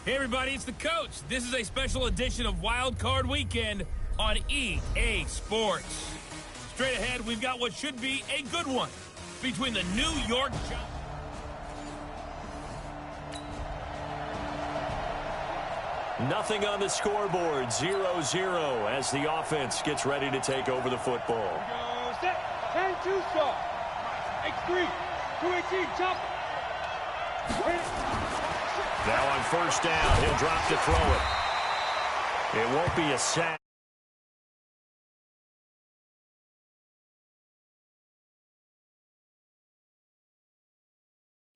Hey everybody, it's the coach. This is a special edition of Wild Card Weekend on EA Sports. Straight ahead, we've got what should be a good one between the New York Giants. Nothing on the scoreboard, 0-0 as the offense gets ready to take over the football. Go set, 10-2 stop. X3, 218, jump. Now on first down, he'll drop to throw it. It won't be a sack.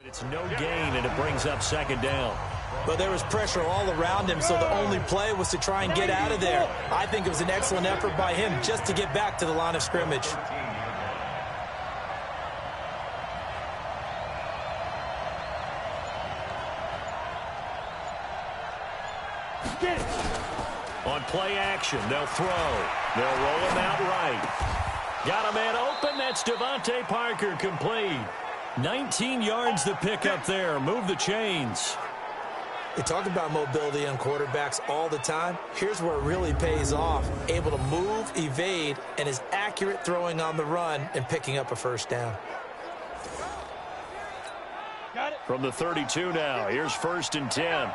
It's no gain, and it brings up second down. But there was pressure all around him, so the only play was to try and get out of there. I think it was an excellent effort by him just to get back to the line of scrimmage. On play action, they'll throw. They'll roll him out right. Got a man open. That's Devontae Parker, complete. 19 yards to pick up there. Move the chains. They talk about mobility on quarterbacks all the time. Here's where it really pays off. Able to move, evade, and is accurate throwing on the run and picking up a first down. From the 32 now, here's 1st and 10.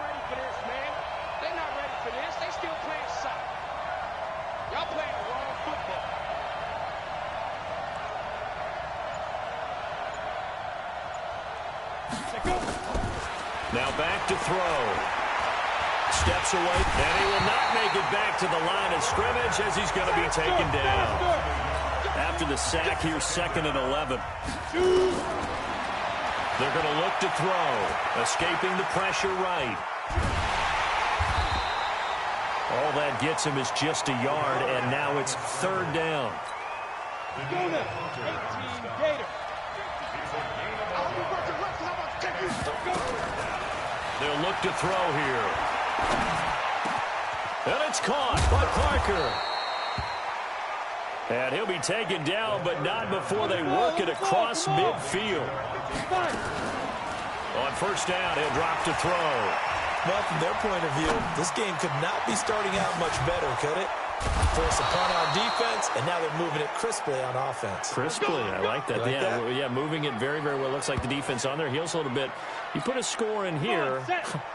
Now back to throw. Steps away, and he will not make it back to the line of scrimmage as he's going to be taken down. After the sack, here's 2nd and 11. They're going to look to throw. Escaping the pressure right. All that gets him is just a yard, and now it's 3rd down. They'll look to throw here. And it's caught by Parker. And he'll be taken down, but not before they work it across midfield. On first down, he'll drop to throw. Well, from their point of view, this game could not be starting out much better, could it? Force a punt on defense, and now they're moving it crisply on offense. Crisply, I like that. Yeah, moving it very, very well. Looks like the defense on their heels a little bit. You put a score in here,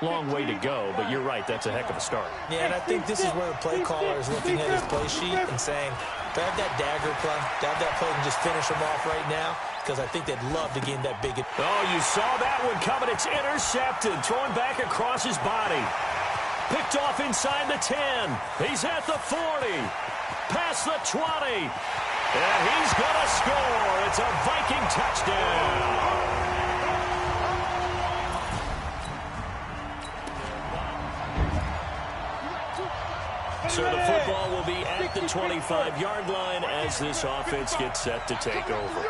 long way to go, but you're right, that's a heck of a start. Yeah, and I think this is where the play caller is looking at his play sheet and saying, if I have that dagger play, to have that play and just finish them off right now, because I think they'd love to gain that big. Oh, you saw that one coming. It's intercepted, throwing back across his body. Picked off inside the 10. He's at the 40. Past the 20. And he's going to score. It's a Viking touchdown. So the football will be at the 25-yard line as this offense gets set to take over.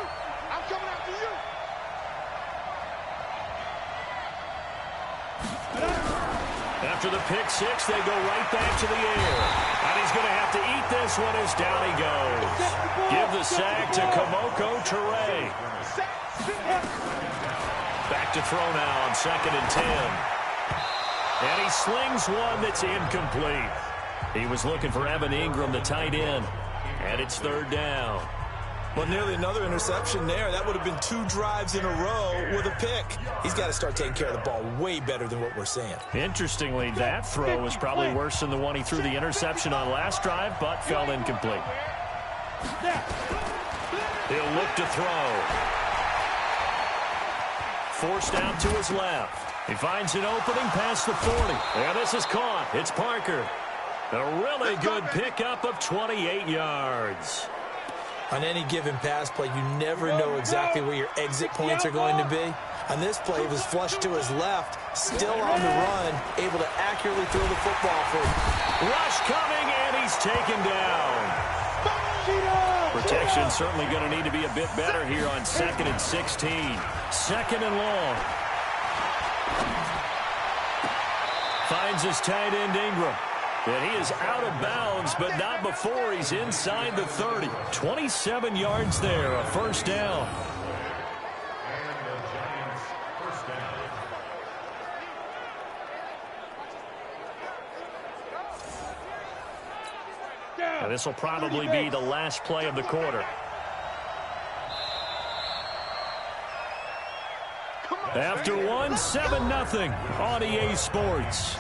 After the pick six, they go right back to the air. And he's going to have to eat this one as down he goes. Give the sack to Kamoko Toure. Back to throw now on 2nd and 10. And he slings one that's incomplete. He was looking for Evan Ingram, the tight end. And it's 3rd down. Well, nearly another interception there. That would have been 2 drives in a row with a pick. He's got to start taking care of the ball way better than what we're seeing. Interestingly, that throw was probably worse than the one he threw the interception on last drive, but fell incomplete. He'll look to throw. Forced out to his left. He finds an opening past the 40. And this is caught. It's Parker. A really good pickup of 28 yards. On any given pass play, you never know exactly where your exit points are going to be. On this play, he was flushed to his left, still on the run, able to accurately throw the football for him. Rush coming, and he's taken down. Protection certainly going to need to be a bit better here on 2nd and 16. 2nd and long. Finds his tight end Ingram. And he is out of bounds, but not before he's inside the 30. 27 yards there, a first down. And this will probably be the last play of the quarter. After one, 7-0 on EA Sports.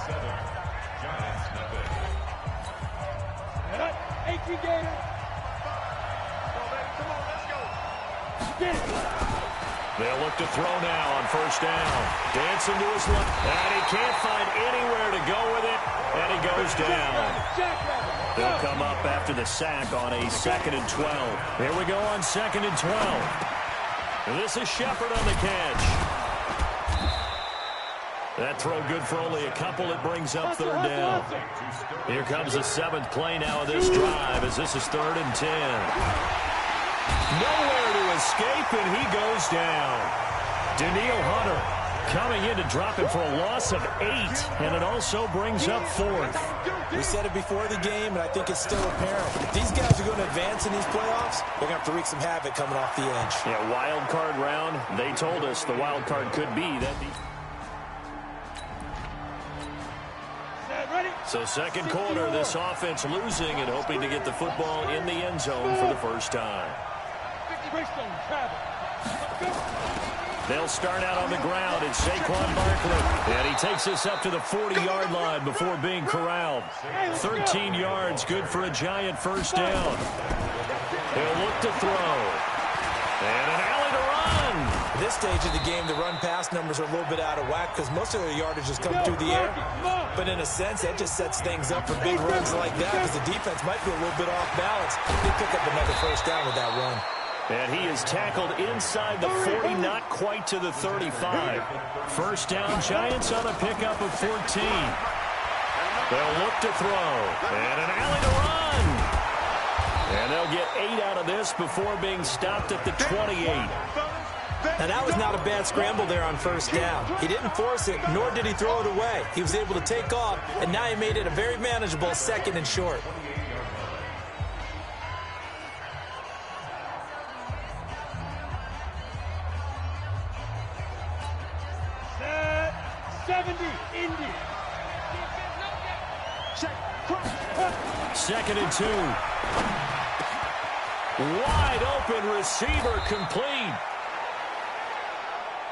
They'll look to throw now on first down. Dancing to his left. And he can't find anywhere to go with it. And he goes down. They'll come up after the sack on a 2nd and 12. Here we go on 2nd and 12. And this is Shepard on the catch. That throw good for only a couple. It brings up 3rd down. Here comes the 7th play now of this drive as this is 3rd and 10. Nowhere to escape, and he goes down. Daniil Hunter coming in to drop him for a loss of 8, and it also brings up 4th. We said it before the game, and I think it's still apparent. If these guys are going to advance in these playoffs, they're going to have to wreak some havoc coming off the edge. Yeah, wild card round. They told us the wild card could be that. So 2nd quarter, this offense losing and hoping to get the football in the end zone for the first time. They'll start out on the ground. It's Saquon Barkley. And he takes us up to the 40-yard line before being corralled. 13 yards, good for a Giant first down. He'll look to throw. And an alley to run. At this stage of the game, the run-pass numbers are a little bit out of whack because most of their yardage has come through the air. But in a sense, that just sets things up for big runs like that because the defense might be a little bit off balance. They pick up another first down with that run. And he is tackled inside the 40, not quite to the 35. First down, Giants on a pickup of 14. They'll look to throw. And an alley to run. And they'll get 8 out of this before being stopped at the 28. Now, that was not a bad scramble there on first down. He didn't force it, nor did he throw it away. He was able to take off, and now he made it a very manageable 2nd and short. Second and 2. Wide open receiver complete.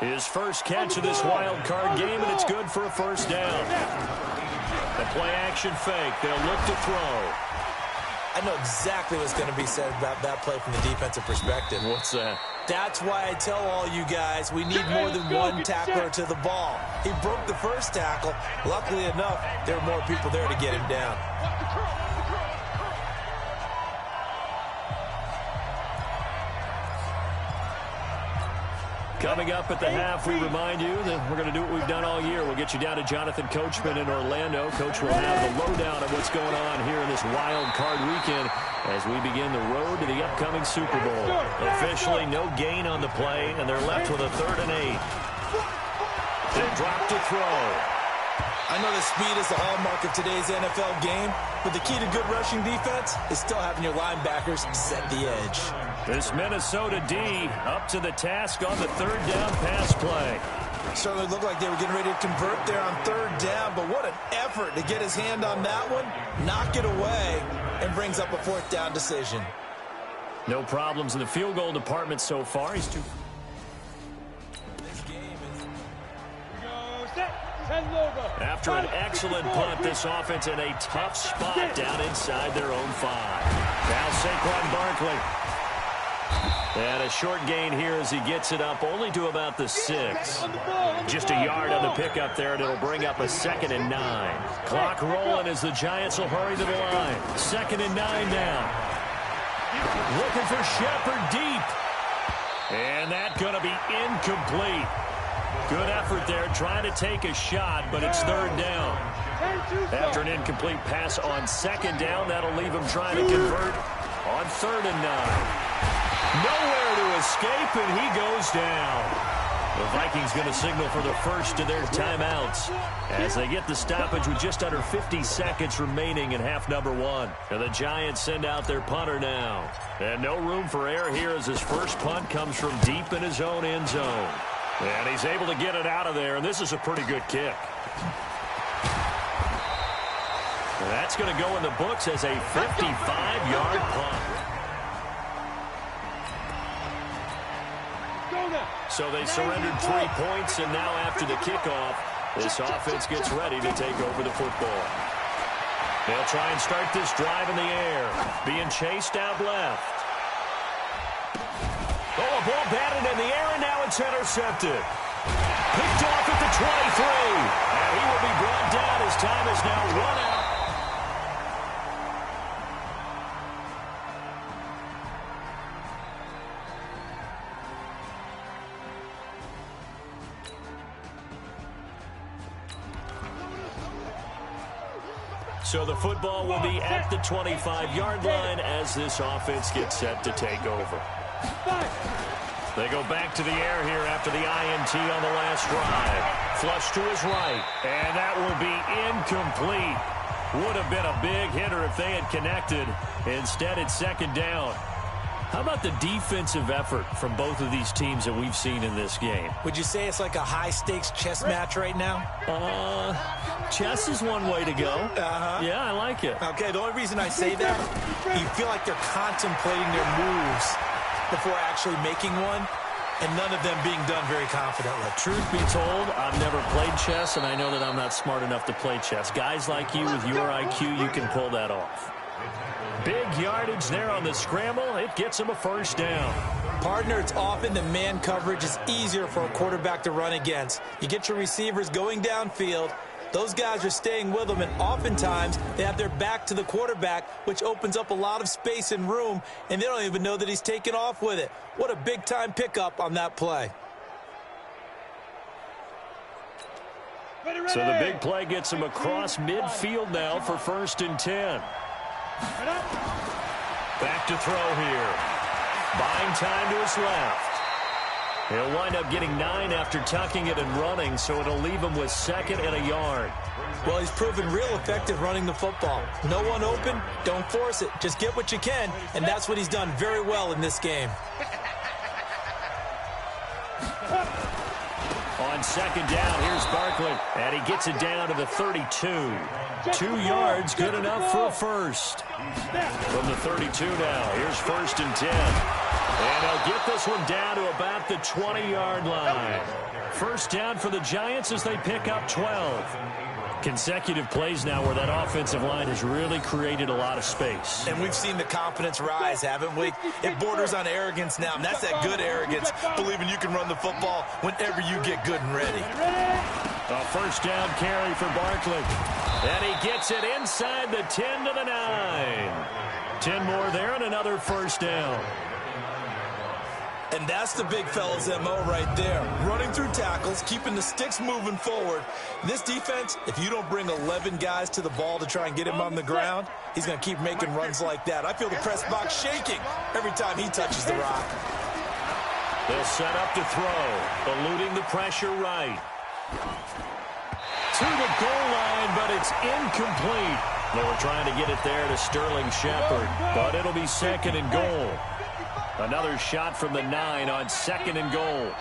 His first catch of this wild card game, and it's good for a first down. The play action fake. They'll look to throw. I know exactly what's going to be said about that play from the defensive perspective. What's that? That's why I tell all you guys we need more than one tackler to the ball. He broke the first tackle. Luckily enough, there were more people there to get him down. Coming up at the half, we remind you that we're going to do what we've done all year. We'll get you down to Jonathan Coachman in Orlando. Coach will have the lowdown of what's going on here in this wild card weekend as we begin the road to the upcoming Super Bowl. Officially, no gain on the play, and they're left with a 3rd and 8. They drop to throw. I know that speed is the hallmark of today's NFL game, but the key to good rushing defense is still having your linebackers set the edge. This Minnesota D up to the task on the 3rd down pass play. Certainly looked like they were getting ready to convert there on 3rd down, but what an effort to get his hand on that one, knock it away, and brings up a 4th down decision. No problems in the field goal department so far. He's too... After an excellent punt, this offense in a tough spot down inside their own 5. Now Saquon Barkley. And a short gain here as he gets it up only to about the 6. Just a yard on the pickup there, and it'll bring up a 2nd and 9. Clock rolling as the Giants will hurry to the line. 2nd and 9 now. Looking for Shepard deep. And that's going to be incomplete. Good effort there, trying to take a shot, but it's 3rd down. After an incomplete pass on 2nd down, that'll leave him trying to convert on 3rd and 9. Nowhere to escape, and he goes down. The Vikings going to signal for the first of their timeouts as they get the stoppage with just under 50 seconds remaining in half number 1. And the Giants send out their punter now. And no room for error here as his first punt comes from deep in his own end zone. And he's able to get it out of there, and this is a pretty good kick. And that's going to go in the books as a 55-yard punt. So they surrendered 3 points, and now after the kickoff, this offense gets ready to take over the football. They'll try and start this drive in the air, being chased out left. Oh, a ball batted in the air, and now it's intercepted. Picked off at the 23. And he will be brought down. His time is now run out. So the football will be at the 25-yard line as this offense gets set to take over. They go back to the air here after the INT on the last drive. Flush to his right, and that will be incomplete. Would have been a big hitter if they had connected. Instead, it's second down. How about the defensive effort from both of these teams that we've seen in this game? Would you say it's like a high-stakes chess match right now? Chess is one way to go. Yeah, I like it. Okay, the only reason I say that, you feel like they're contemplating their moves before actually making one, and none of them being done very confidently. Truth be told, I've never played chess, and I know that I'm not smart enough to play chess. Guys like you with your IQ, you can pull that off. Big yardage there on the scramble. It gets him a first down. Partner, it's often the man coverage is easier for a quarterback to run against. You get your receivers going downfield. Those guys are staying with them, and oftentimes they have their back to the quarterback, which opens up a lot of space and room, and they don't even know that he's taken off with it. What a big-time pickup on that play. So the big play gets him across midfield now for 1st and 10. Back to throw here. Buying time to his left. He'll wind up getting 9 after tucking it and running, so it'll leave him with 2nd and a yard. Well, he's proven real effective running the football. No one open, don't force it. Just get what you can, and that's what he's done very well in this game. On 2nd down, here's Barkley, and he gets it down to the 32. 2 yards, good enough for a first. From the 32 now, here's 1st and 10. And he'll get this one down to about the 20-yard line. First down for the Giants as they pick up 12. Consecutive plays now where that offensive line has really created a lot of space. And we've seen the confidence rise, haven't we? It borders on arrogance now, and that's that good arrogance, believing you can run the football whenever you get good and ready. A first down carry for Barkley. And he gets it inside the 10 to the 9. 10 more there and another first down. And that's the big fella's MO right there. Running through tackles, keeping the sticks moving forward. This defense, if you don't bring 11 guys to the ball to try and get him on the ground, he's going to keep making runs like that. I feel the press box shaking every time he touches the rock. They'll set up to throw, eluding the pressure right. To the goal line, but it's incomplete. They were trying to get it there to Sterling Shepard, but it'll be 2nd and goal. Another shot from the 9 on 2nd and goal.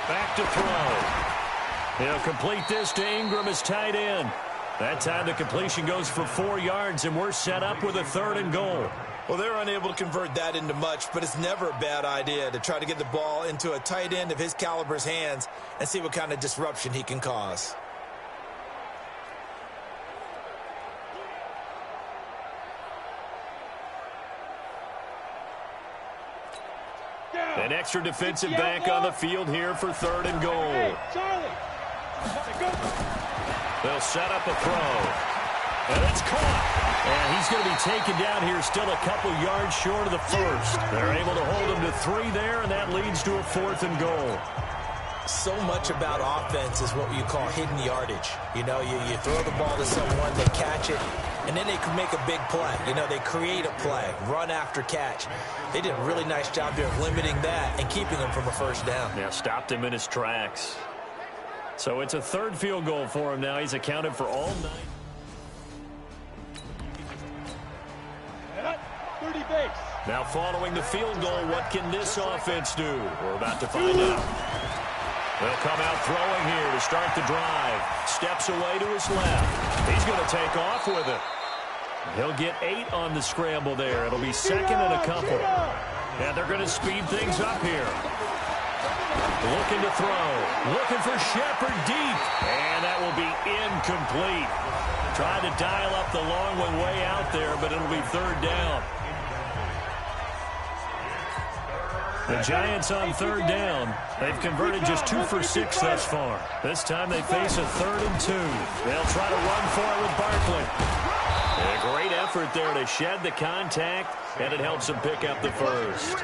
Back to throw. He'll complete this to Ingram as tight end. That time the completion goes for 4 yards, and we're set up with a 3rd and goal. Well, they're unable to convert that into much, but it's never a bad idea to try to get the ball into a tight end of his caliber's hands and see what kind of disruption he can cause. An extra defensive back on the field here for 3rd and goal. They'll set up a throw. And it's caught. And he's going to be taken down here still a couple yards short of the first. They're able to hold him to 3 there, and that leads to a 4th and goal. So much about offense is what you call hidden yardage. You know, you throw the ball to someone, they catch it, and then they can make a big play. You know, they create a play, run after catch. They did a really nice job there of limiting that and keeping him from a first down. Yeah, stopped him in his tracks. So it's a 3rd field goal for him now. He's accounted for all 9. 30 base. Now following the field goal, what can this offense do? We're about to find out. They'll come out throwing here to start the drive. Steps away to his left. He's going to take off with it. He'll get 8 on the scramble there. It'll be second and a couple. And they're going to speed things up here. Looking to throw. Looking for Shepard deep. And that will be incomplete. Tried to dial up the long one way out there, but it'll be third down. The Giants on third down. They've converted just 2 for 6 thus far. This time they face a 3rd and 2. They'll try to run for it with Barkley. And a great effort there to shed the contact, and it helps him pick up the first.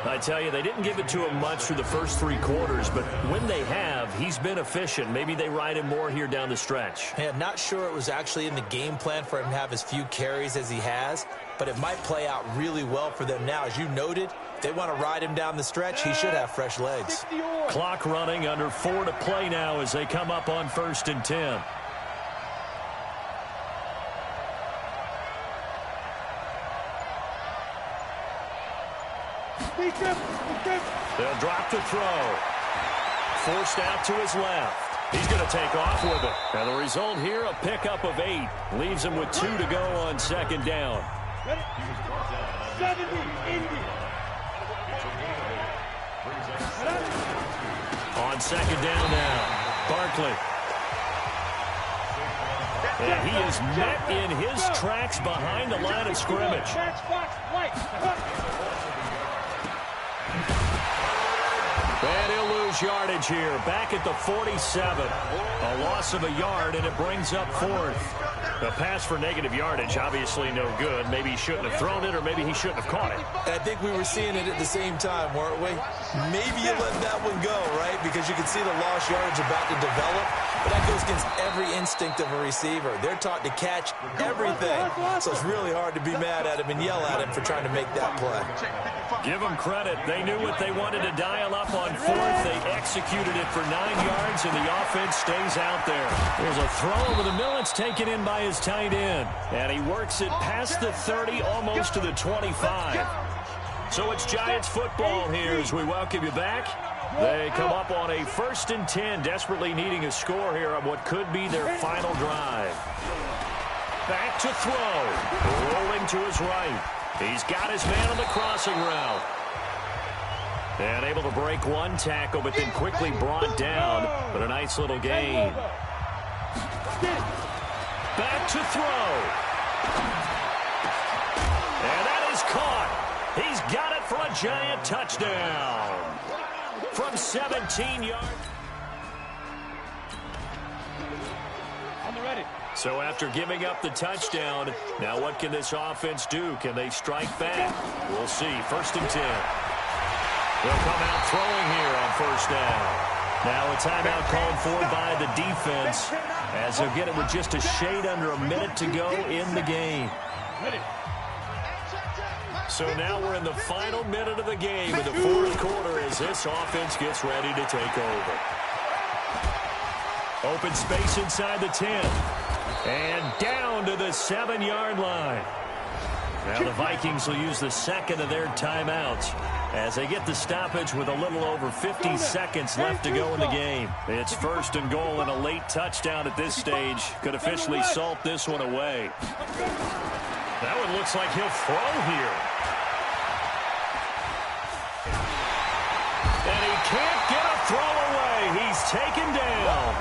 I tell you, they didn't give it to him much through the first 3 quarters, but when they have, he's been efficient. Maybe they ride him more here down the stretch. Yeah, not sure it was actually in the game plan for him to have as few carries as he has, but it might play out really well for them now. As you noted, if they want to ride him down the stretch, he should have fresh legs. Clock running, under 4 to play now as they come up on 1st and 10. They'll drop the throw. Forced out to his left. He's going to take off with it. And the result here, a pickup of 8. Leaves him with 2 to go on 2nd down. 70, Indy. On 2nd down now, Barkley. And he is met in his tracks behind the line of scrimmage. And he'll lose yardage here, back at the 47. A loss of a yard, and it brings up 4th. A pass for negative yardage, obviously no good. Maybe he shouldn't have thrown it, or maybe he shouldn't have caught it. I think we were seeing it at the same time, weren't we? Maybe you let that one go, right? Because you can see the lost yardage about to develop. But that goes against every instinct of a receiver. They're taught to catch everything. So it's really hard to be mad at him and yell at him for trying to make that play. Give them credit. They knew what they wanted to dial up on 4th. They executed it for 9 yards, and the offense stays out there. There's a throw over the middle. It's taken in by his tight end. And he works it past the 30, almost to the 25. So it's Giants football here as we welcome you back. They come up on a 1st and 10, desperately needing a score here on what could be their final drive. Back to throw. Rolling to his right. He's got his man on the crossing route. And able to break one tackle, but then quickly brought down. But a nice little gain. Back to throw. And that is caught. He's got it for a Giant touchdown. From 17 yards. On the ready. So after giving up the touchdown, now what can this offense do? Can they strike back? We'll see. 1st and 10. They'll come out throwing here on 1st down. Now a timeout called for by the defense as they'll get it with just a shade under a minute to go in the game. So now we're in the final minute of the game in the 4th quarter as this offense gets ready to take over. Open space inside the 10. And down to the 7-yard line. Now the Vikings will use the 2nd of their timeouts as they get the stoppage with a little over 50 seconds left to go in the game. It's 1st and goal, and a late touchdown at this stage could officially salt this one away. That one looks like he'll throw here. And he can't get a throw away. He's taken down.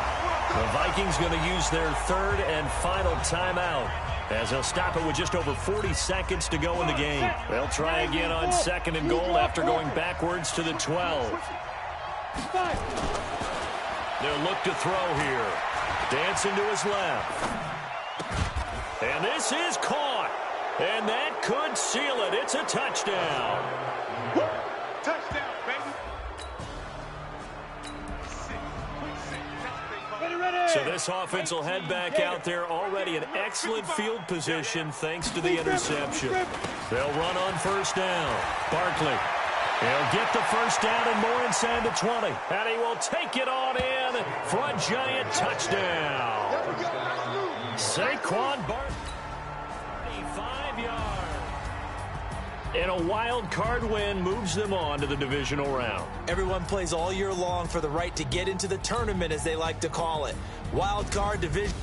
The Vikings going to use their 3rd and final timeout as they'll stop it with just over 40 seconds to go in the game. They'll try again on 2nd and goal after going backwards to the 12. They'll look to throw here. Dancing to his left. And this is caught. And that could seal it. It's a touchdown. Touchdown, baby. So this offense will head back out there already in excellent field position thanks to the interception. They'll run on 1st down. Barkley. He'll get the 1st down and more inside the 20. And he will take it on in for a Giant touchdown. Saquon Barkley. 5 yards. And a wild card win moves them on to the divisional round. Everyone plays all year long for the right to get into the tournament, as they like to call it. Wild card division.